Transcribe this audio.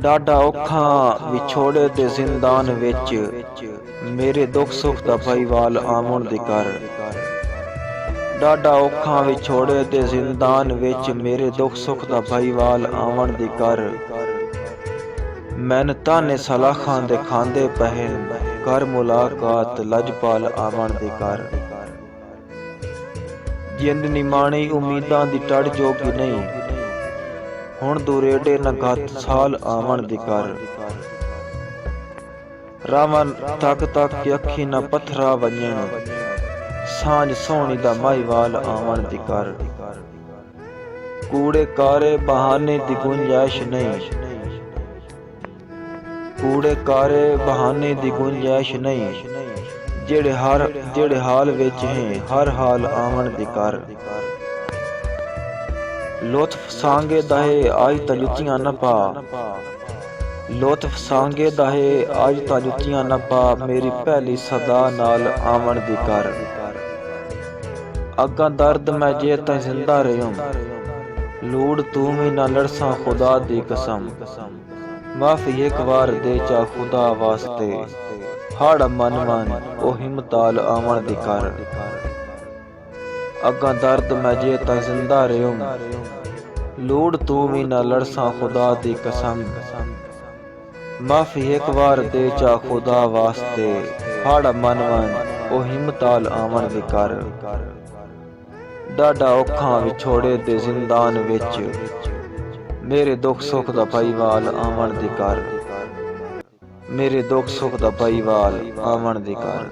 ਡਾਢਾ ਔਖਾ ਵਿਛੋੜੇ ਦੇ ਜ਼ਿੰਦਾਨ ਵਿੱਚ ਮੇਰੇ ਦੁੱਖ ਸੁੱਖ ਦਾ ਭਾਈਵਾਲ ਆਵਣ ਦੇ ਕਰ। ਡਾਢਾ ਔਖਾ ਵਿਛੋੜੇ ਦੇ ਜ਼ਿੰਦਾਨ ਵਿੱਚ ਮੇਰੇ ਦੁੱਖ ਸੁੱਖ ਦਾ ਭਾਈਵਾਲ ਆਵਣ ਦੇ ਕਰ। ਮੈਨ ਤਾਨੇ ਸਲਾਖਾਂ ਦੇ ਖਾਂਦੇ ਪਏ ਕਰ ਮੁਲਾਕਾਤ ਲਜਪਾਲ ਆਵਣ ਦੇ ਕਰ। ਜਿੰਦ ਨਿਮਾਣੀ ਉਮੀਦਾਂ ਦੀ ਟੜ ਜੋਗੀ ਨਹੀਂ, ਹੁਣ ਦੁਰੇਡੇ ਨਗਤ ਸਾਲ ਆਵਣ ਦੀ ਕਰ। ਰਾਵਣ ਤੱਕ ਤੱਕ ਅੱਖੀ ਨਾ ਪੱਥਰਾ ਵੰਜਣ, ਸਾਂਝ ਸੋਹਣੀ ਦਾ ਮਾਹੀਵਾਲ ਆਵਣ ਦੀ ਕਰ। ਕੂੜੇ ਕਾਰੇ ਬਹਾਨੇ ਦੀ ਗੁੰਜਾਇਸ਼ ਨਹੀਂ, ਕੂੜੇ ਕਾਰੇ ਬਹਾਨੇ ਦੀ ਗੁੰਜਾਇਸ਼ ਨਹੀਂ। ਜਿਹੜੇ ਹਾਲ ਵਿੱਚ ਹੈ ਹਰ ਹਾਲ ਆਵਣ ਦੀ ਕਰ। ਲੁਤਫ ਸਾਂਗੇ ਦਾਹੇ ਅੱਜ ਤਾਂ ਜੁੱਤੀਆਂ ਨਾ ਪਾ, ਲੁਤਫ ਸਾਂਗੇ ਦਾਹੇ ਅੱਜ ਤਾਂ ਜੁੱਤੀਆਂ ਨਾ ਪਾ। ਮੇਰੀ ਪਹਿਲੀ ਸਦਾ ਨਾਲ ਆਵਣ ਦੀ ਕਰ। ਅੱਗਾ ਦਰਦ ਮੈਂ ਜੇ ਤਾਂ ਜ਼ਿੰਦਾ ਰਹਿਮ, ਲੋੜ ਤੂੰ ਵੀ ਨਾ ਲੜਸਾਂ ਖੁਦਾ ਦੀ ਕਸਮ। ਮਾਫੀ ਇੱਕ ਵਾਰ ਦੇ ਚਾ ਖੁਦਾ ਵਾਸਤੇ, ਹਾੜਾ ਮਨ ਉਹ ਹਿੰਮਤਾਲ ਆਵਣ ਦੀ ਕਰ। ਅੱਗਾ ਦਰਦ ਮੈਂ ਜੇ ਤਾਂ ਜ਼ਿੰਦਾ ਰਹਿਮ, ਲੋੜ ਤੂੰ ਵੀ ਨਾ ਲੜਸਾਂ ਖੁਦਾ ਦੀ ਕਸਮ। ਮਾਫੀ ਇੱਕ ਵਾਰ ਦੇ ਚਾ ਖੁਦਾ ਵਾਸਤੇ, ਹਾੜਾ ਮਨ ਉਹ ਹਿੰਮਤਾਲ ਆਵਣ ਦੀ ਕਰ। ਡਾਢਾ ਔਖਾ ਵਿਛੋੜੇ ਦੇ ਜ਼ਿੰਦਾਨ ਵਿੱਚ ਮੇਰੇ ਦੁੱਖ ਸੁੱਖ ਦਾ ਭਾਈਵਾਲ ਆਵਣ ਦੀ ਕਰ। ਮੇਰੇ ਦੁੱਖ ਸੁੱਖ ਦਾ ਭਾਈਵਾਲ ਆਵਣ ਦੀ ਕਰ।